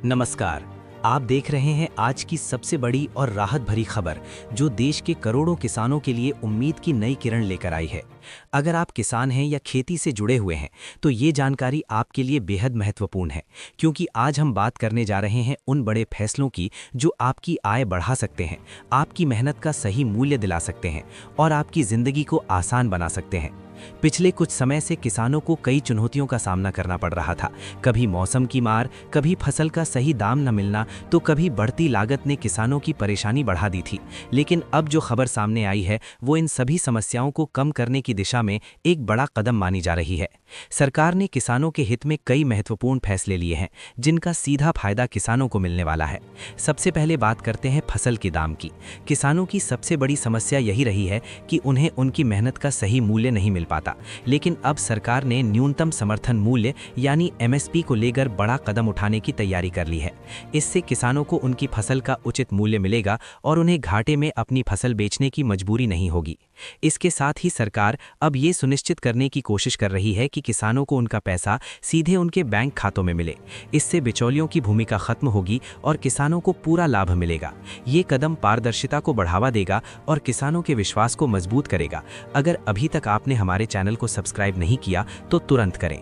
नमस्कार। आप देख रहे हैं आज की सबसे बड़ी और राहत भरी खबर, जो देश के करोड़ों किसानों के लिए उम्मीद की नई किरण लेकर आई है। अगर आप किसान हैं या खेती से जुड़े हुए हैं, तो ये जानकारी आपके लिए बेहद महत्वपूर्ण है, क्योंकि आज हम बात करने जा रहे हैं उन बड़े फैसलों की जो आपकी आय बढ़ा सकते हैं, आपकी मेहनत का सही मूल्य दिला सकते हैं और आपकी जिंदगी को आसान बना सकते हैं। पिछले कुछ समय से किसानों को कई चुनौतियों का सामना करना पड़ रहा था। कभी मौसम की मार, कभी फसल का सही दाम न मिलना, तो कभी बढ़ती लागत ने किसानों की परेशानी बढ़ा दी थी। लेकिन अब जो खबर सामने आई है, वो इन सभी समस्याओं को कम करने की दिशा में एक बड़ा कदम मानी जा रही है। सरकार ने किसानों के हित में कई महत्वपूर्ण फैसले लिए हैं, जिनका सीधा फायदा किसानों को मिलने वाला है। सबसे पहले बात करते हैं फसल के दाम की। किसानों की सबसे बड़ी समस्या यही रही है कि उन्हें उनकी मेहनत का सही मूल्य नहीं मिल पाता। लेकिन अब सरकार ने न्यूनतम समर्थन मूल्य यानी एमएसपी को लेकर बड़ा कदम उठाने की तैयारी कर ली है। इससे किसानों को उनकी फसल का उचित मूल्य मिलेगा और उन्हें घाटे में अपनी फसल बेचने की मजबूरी नहीं होगी। इसके साथ ही सरकार अब ये सुनिश्चित करने की कोशिश कर रही है कि किसानों को उनका पैसा सीधे उनके बैंक खातों में मिले। इससे बिचौलियों की भूमिका खत्म होगी और किसानों को पूरा लाभ मिलेगा। ये कदम पारदर्शिता को बढ़ावा देगा और किसानों के विश्वास को मजबूत करेगा। अगर अभी तक आपने हमारे चैनल को सब्सक्राइब नहीं किया तो तुरंत करें।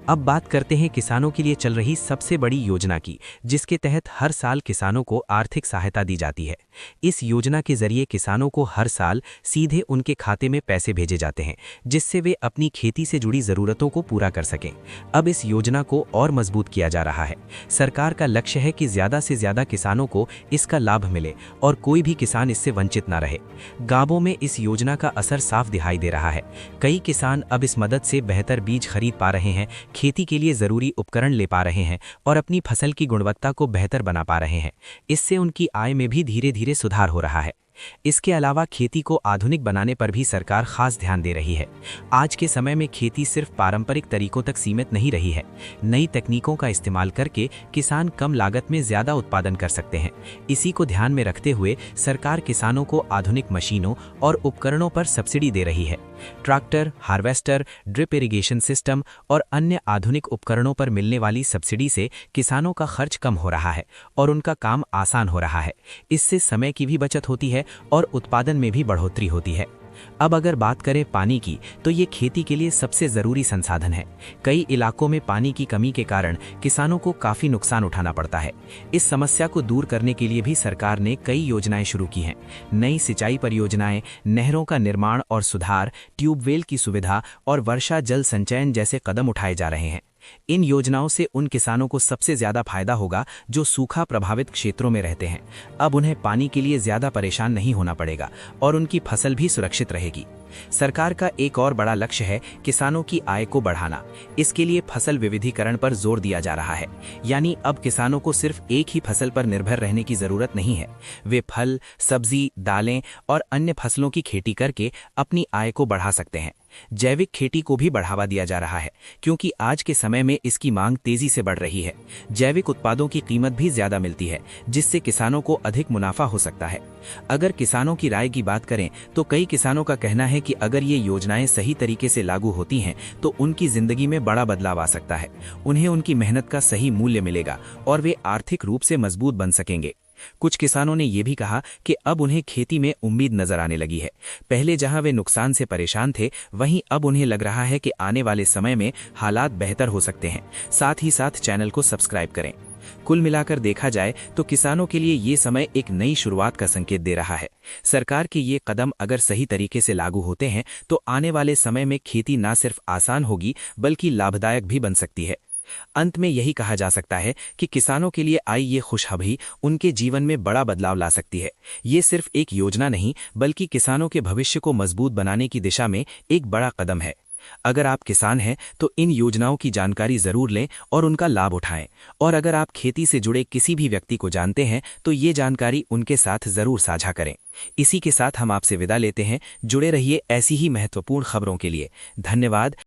अब बात करते हैं किसानों के लिए चल रही सबसे बड़ी योजना की, जिसके तहत हर साल किसानों को आर्थिक सहायता दी जाती है। इस योजना के जरिए किसानों को हर साल सीधे उनके खाते में पैसे भेजे जाते हैं, जिससे वे अपनी खेती से जुड़ी जरूरतों को पूरा कर सकें। अब इस योजना को और मजबूत किया जा रहा है। सरकार का लक्ष्य है कि ज्यादा से ज्यादा किसानों को इसका लाभ मिले और कोई भी किसान इससे वंचित न रहे। गांवों में इस योजना का असर साफ दिखाई दे रहा है। कई किसान अब इस मदद से बेहतर बीज खरीद पा रहे हैं, खेती के लिए जरूरी उपकरण ले पा रहे हैं और अपनी फसल की गुणवत्ता को बेहतर बना पा रहे हैं। इससे उनकी आय में भी धीरे धीरे सुधार हो रहा है। इसके अलावा खेती को आधुनिक बनाने पर भी सरकार खास ध्यान दे रही है। आज के समय में खेती सिर्फ पारंपरिक तरीकों तक सीमित नहीं रही है। नई तकनीकों का इस्तेमाल करके किसान कम लागत में ज्यादा उत्पादन कर सकते हैं। इसी को ध्यान में रखते हुए सरकार किसानों को आधुनिक मशीनों और उपकरणों पर सब्सिडी दे रही है। Tractor, harvester, drip irrigation system और अन्य आधुनिक उपकरणों पर मिलने वाली सब्सिडी से किसानों का खर्च कम हो रहा है और उनका काम आसान हो रहा है। इससे समय की भी बचत होती है और उत्पादन में भी बढ़ोतरी होती है। अब अगर बात करें पानी की, तो ये खेती के लिए सबसे जरूरी संसाधन है। कई इलाकों में पानी की कमी के कारण किसानों को काफी नुकसान उठाना पड़ता है। इस समस्या को दूर करने के लिए भी सरकार ने कई योजनाएं शुरू की हैं। नई सिंचाई परियोजनाएं, नहरों का निर्माण और सुधार, ट्यूबवेल की सुविधा और वर्षा जल संचयन जैसे कदम उठाए जा रहे हैं। इन योजनाओं से उन किसानों को सबसे ज्यादा फायदा होगा जो सूखा प्रभावित क्षेत्रों में रहते हैं। अब उन्हें पानी के लिए ज्यादा परेशान नहीं होना पड़ेगा और उनकी फसल भी सुरक्षित रहेगी। सरकार का एक और बड़ा लक्ष्य है किसानों की आय को बढ़ाना। इसके लिए फसल विविधीकरण पर जोर दिया जा रहा है। यानी अब किसानों को सिर्फ एक ही फसल पर निर्भर रहने की जरूरत नहीं है। वे फल, सब्जी, दालें और अन्य फसलों की खेती करके अपनी आय को बढ़ा सकते हैं। जैविक खेती को भी बढ़ावा दिया जा रहा है, क्योंकि आज के समय में इसकी मांग तेजी से बढ़ रही है। जैविक उत्पादों की कीमत भी ज्यादा मिलती है, जिससे किसानों को अधिक मुनाफा हो सकता है। अगर किसानों की राय की बात करें, तो कई किसानों का कहना है कि अगर ये योजनाएं सही तरीके से लागू होती हैं, तो उनकी जिंदगी में बड़ा बदलाव आ सकता है। उन्हें उनकी मेहनत का सही मूल्य मिलेगा और वे आर्थिक रूप से मजबूत बन सकेंगे। कुछ किसानों ने यह भी कहा कि अब उन्हें खेती में उम्मीद नजर आने लगी है। पहले जहां वे नुकसान से परेशान थे, वहीं अब उन्हें लग रहा है कि आने वाले समय में हालात बेहतर हो सकते हैं। साथ ही साथ चैनल को सब्सक्राइब करें। कुल मिलाकर देखा जाए तो किसानों के लिए ये समय एक नई शुरुआत का संकेत दे रहा है। सरकार के ये कदम अगर सही तरीके से लागू होते हैं, तो आने वाले समय में खेती न सिर्फ आसान होगी, बल्कि लाभदायक भी बन सकती है। अंत में यही कहा जा सकता है कि किसानों के लिए आई ये खुशखबरी उनके जीवन में बड़ा बदलाव ला सकती है। ये सिर्फ एक योजना नहीं, बल्कि किसानों के भविष्य को मजबूत बनाने की दिशा में एक बड़ा कदम है। अगर आप किसान हैं, तो इन योजनाओं की जानकारी जरूर लें और उनका लाभ उठाएं। और अगर आप खेती से जुड़े किसी भी व्यक्ति को जानते हैं, तो ये जानकारी उनके साथ जरूर साझा करें। इसी के साथ हम आपसे विदा लेते हैं। जुड़े रहिए ऐसी ही महत्वपूर्ण खबरों के लिए। धन्यवाद।